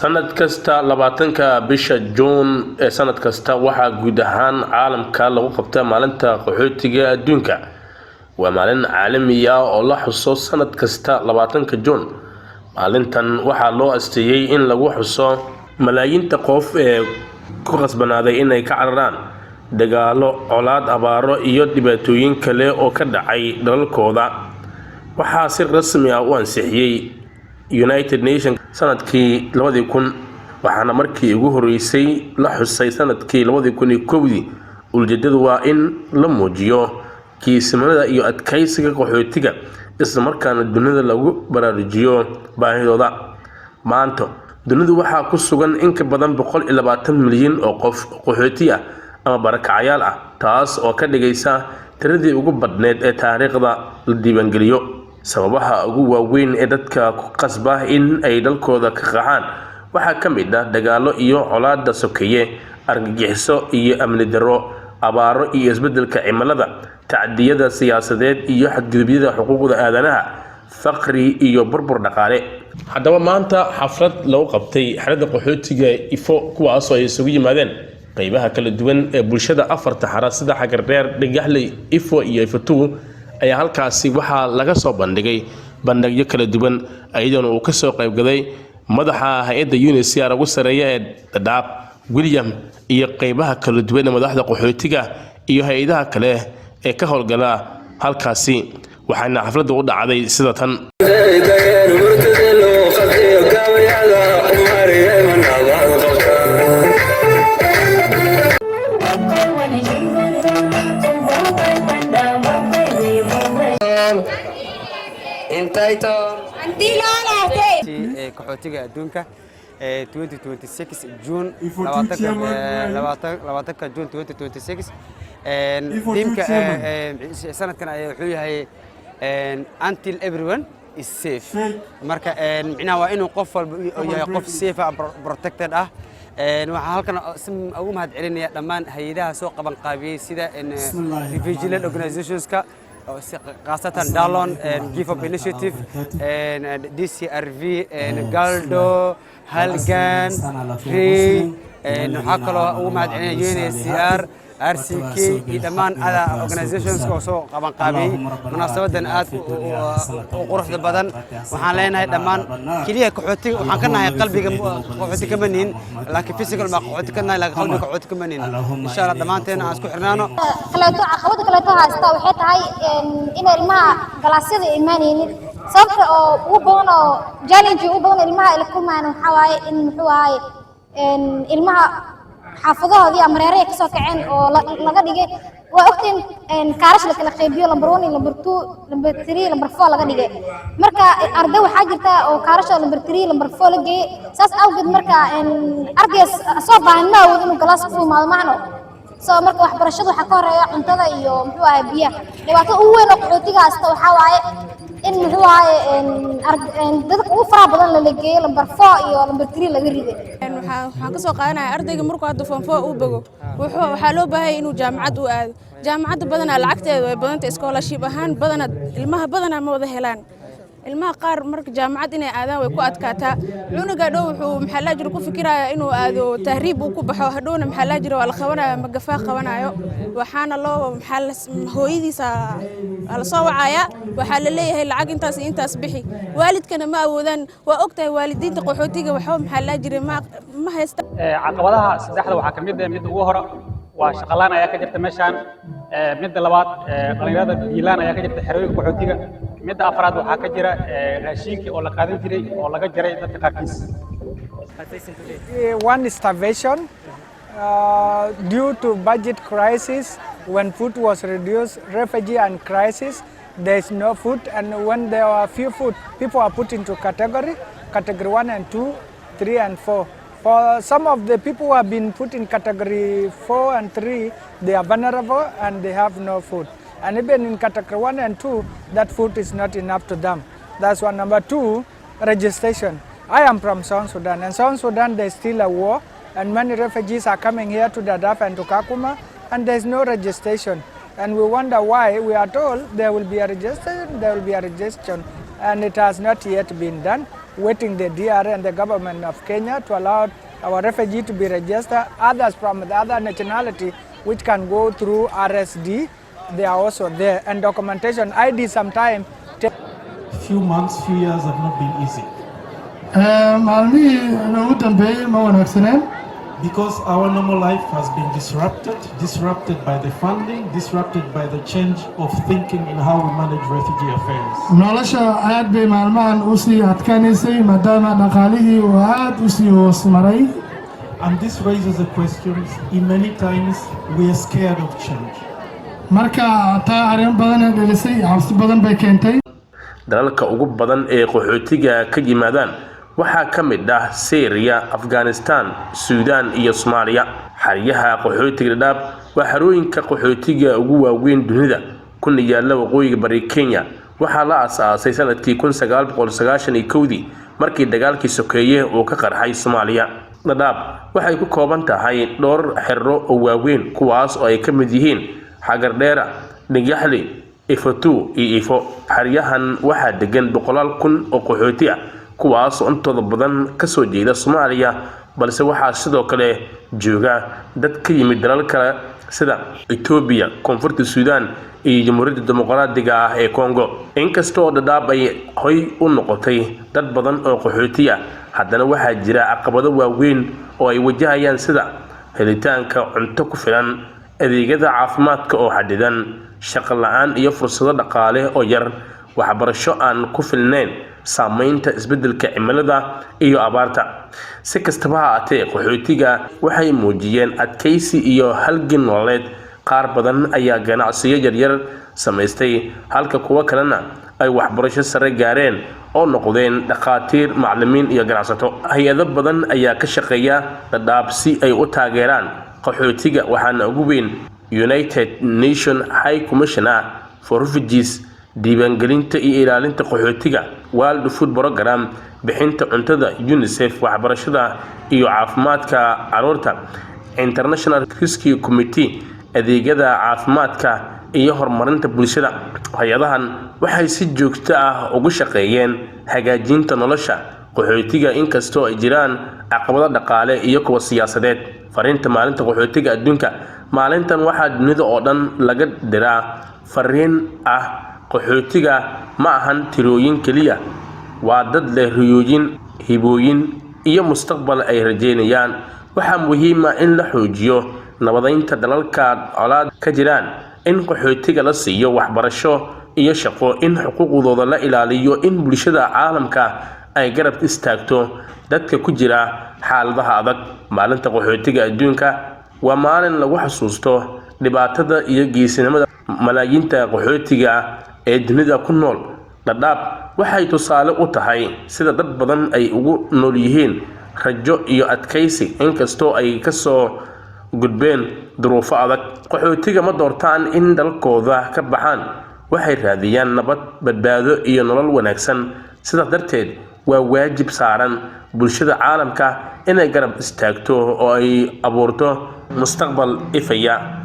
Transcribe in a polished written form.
sanad kasta 20 bisha Juun ee sanad kasta waxaa guud ahaan caalamka lagu qabtaa maalinta qaxootiga adduunka. waa maalin caalami ah oo la xuso sanad kasta 20 Juun. maalintan waxaa loo asteeyay in lagu xuso malaayiinta qof ee ku qasbanaaday inay ka cararaan dagaalo, colaad, abaaro iyo dhibaatooyin kale oo ka dhacay dalalkooda. waxaa si rasmi ah u ansixiyay United Nations sanadkii 2000, waxaana markii ugu horeysay la xusay sanadkii 2001. ujeedadu waa in la muujiyo kiisamada iyo adkaysiga qaxootiga, isla markaana dunida lagu baraarujiyo baahidooda. maanta dunidu waxaa ku sugan in ka badan 120 milyan oo qof qaxooti ah ama barakacayaal ah, taas oo ka dhigaysa tiradii ugu badneed ee taariikhda la diiwaangeliyo. sababaha ugu waaweyn ee dadka ku qasba in ay dalkooda ka qaxaan waxaa ka mid ah dagaalo iyo colaadda sokeeye, argagixiso iyo amni darro, abaaro iyo isbeddelka cimilada, tacdiyada siyaasadeed iyo xadgudubyada xuquuqda aadanaha, faqri iyo burbur dhaqaale. haddaba maanta xaflad lagu qabtay xerada qaxootiga Ifo, kuwaasoo ay isugu yimaadeen qaybaha kala duwan ee bulshada afarta xara sida Xagardheer, Dhagaxley, Ifo iyo Ifo2, ayaa halkaasi waxaa laga soo bandhigay bandhigyo kala duwan, iyadoo uu ka soo qaybgalay madaxa hay'adda UNHCR ugu sareeya ee Dadaab William iyo qaybaha kala duwan ee madaxda qaxootiga iyo hay'adaha kale ee ka howlgala halkaasi. waxaana xafladdu u dhacday sida tan. qaxootiga adduunka 2026 June 20 June 2026 teamka sanadkan wuxuu yahay until everyone is safe. marka macnaha waa inuu qof walba yahay qof safe and protected ah. waxaan halkan ugu mahad celinaya dhammaan hay'adaha soo qaban qaabiyay sida refugee organizationska خاصة دالون Give Up Initiative DCRV Galdo Halgan Free نحكله وما عندنا UNHCR RCK إدمان على organizations كوسو قبان قابي مناسبة آت وقرح البدن وحالينا إدمان كليه كحوتي وحكنا هي قلبي كحوتي كمنين لكن physical ما كحوتي كنا لكن قلبي كحوتي كمنين إن شاء الله دمان تنا أسكو حرنانو خلاتو عخوتك خلاتو هاستا وحيت هاي إن الماء جلاسيد إيمانين صرف وبونا جالنجي وبونا الماء لكم أنا حواي إن حواي إن الماء حافظوها دي أمريرية كسو كعين ولغا ديجي وقتين كارش لك الخيبيو لمبروني لمبرتو لمبرتري لمبرفو لغا ديجي مركا أردو حاجرتا أو كارش لمبرتري لمبرفو لغي ساس أوجد مركا أردي صوبا هنا وذنو قلاس قوي مع المعنى مركا واحد برشدو حكور ريا عنتظا إيو محوها بيا لباتو أول وقعوتيها استوحا واي إن هو dadka ugu faraha badan la leeyahay lambar 4 iyo lambar 3 laga riday. waxaan ka soo qaadanayaa ardayga markuu hadda form 4 uu bago waxaa loo baahay inuu jaamacad u aado. jaamacadda badanaa lacagteedu way badan tahay, scholarship ahaan badanaa ilmaha badanaa ma wada helaan. ilmaha qaar marka jaamacad inay aadaan way ku adkaataa. cunuga dhow wuxuu maxaa la jiro ku fikirayaa inuu aado tahriib uu ku baxo, hadhowna maxaa la jiro wala qabanaya magafa qabanayo. waxaana loo hooyadiisa la soo wacaya, waxaa la leeyahay lacag intaas bixi. waalidkana ma awoodaan. waa ogtahay waalidiinta qaxootiga waxa maxaa la jiro ma haysta. caqabadaha saddexda waxaa kamid ah mid ugu hore waa shaqo la'aan ayaa ka jirta meeshaan. midda labaad dhalinyarada diilaan ayaa ka jirta xerooyinka qaxootiga. midda afraad waxaa ka jira raashinkii oo la qaadan jiray oo laga jaray dadka qaarkiis. One starvation due to budget crisis. When food was reduced, refugee and crisis, there is no food, and when there are few food, people are put into category 1 and 2, 3 and 4. For some of the people who have been put in category 4 and 3, they are vulnerable and they have no food. And even in category 1 and 2, that food is not enough to them. That's one. Number 2, registration. I am from South Sudan, and South Sudan there's still a war, and many refugees are coming here to Dadaab and to Kakuma, and there's no registration. And we wonder why. We are told there will be a registration, and it has not yet been done. Waiting the DR and the government of Kenya to allow our refugees to be registered. Others from the other nationality which can go through RSD, they are also there. And documentation, ID sometimes. Few months, few years have not been easy. Because our normal life has been disrupted by the funding, disrupted by the change of thinking in how we manage refugee affairs. nolosha aad bay maalmahan u sii adkaanaysay maadaama dhaqaalihii uu aad u sii hoos maray. And this raises the questions, in many times we are scared of change. marka taa arrin badan ee dhalisay cabsi badan bay keentay. dalalka ugu badan ee qaxootiga ka yimaadaan waxaa ka mid ah Syria, Afghanistan, Suudaan iyo Soomaaliya. xeryaha qaxootiga Dadaab waa xarooyinka qaxootiga ugu waaweyn dunida kuna yaala waqooyiga bari Kenya. waxaa la aasaasay sanadkii 1991 markii dagaalkii sokeeye uu ka qarxay Soomaaliya. Dadaab waxay ku kooban tahay dhowr xero oo waaweyn kuwaas oo ay ka mid yihiin Xagardheera, Dhigaxli, Ifatu iyo Ifo. xeryahan waxaa degan 100,000 oo qaxooti ah kuwaas oo intooda badan ka soo jeeda Soomaaliya, balse waxaa sidoo kale jooga dad ka yimid dalal kale sida Ethiopia, Koonfurta Suudaan iyo Jamhuuriyadda Dimuqraadiga ah ee Congo. inkastoo Dadaab ay hoy u noqotay dad badan oo qaxooti ah, haddana waxaa jira caqabado waaweyn oo ay wajahayaan sida helitaanka cunto ku filan, adeegyada caafimaadka oo xadidan, shaqo la'aan iyo fursado dhaqaale oo yar, waxbarasho aan ku filnayn, saamaynta isbeddelka cimilada iyo abaarta. si kastaba ha ahaatee qaxootiga waxay muujiyeen adkaysi iyo halgan nololeed. qaar badan ayaa ganacsiyo yaryar samaystay halka kuwa kalena ay waxbarasho sare gaareen oo noqdeen dhaqaatiir, macallimiin iyo ganacsato. hay-ado badan ayaa ka shaqeeya Dadaab si ay u taageeraan qaxootiga, waxaana ugu weyn United Nations High Commissioner for Refugees, diiwaangelinta iyo ilaalinta qaxootiga, World Food Program, bixinta cuntada, UNICEF, waxbarashada iyo caafimaadka carruurta, International Rescue Committee, adeegyada caafimaadka iyo horumarinta bulshada. hay-adahan waxay si joogto ah ugu shaqeeyeen hagaajinta nolosha qaxootiga inkastoo ay jiraan caqabado dhaqaale iyo kuwa siyaasadeed. fariinta maalinta qaxootiga adduunka. maalintan waxaa dunida oo dhan laga diraa fariin ah qaxootiga ma ahan tirooyin keliya, waa dad leh riyooyin, hibooyin iyo mustaqbal ay rajeynayaan. waxaa muhiim ah in la xoojiyo nabadaynta dalalka colaad ka jiraan, in qaxootiga la siiyo waxbarasho iyo shaqo, in xuquuqdooda la ilaaliyo, in bulshada caalamka ay garab istaagto dadka ku jira xaaladaha adag. maalinta qaxootiga adduunka waa maalin lagu xasuusto dhibaatada iyo geesinimada malaayiinta qaxootiga ee dunida ku nool. Dadaab waxay tusaale u tahay sida dad badan ay ugu nool yihiin rajo iyo adkaysi inkastoo ay ka soo gudbeen duruufo adag. qaxootiga ma doortaan in dalkooda ka baxaan, waxay raadiyaan nabad, badbaado iyo nolol wanaagsan. sidaas darteed waa waajib saaran bulshada caalamka inay garab istaagto oo ay abuurto mustaqbal ifaya.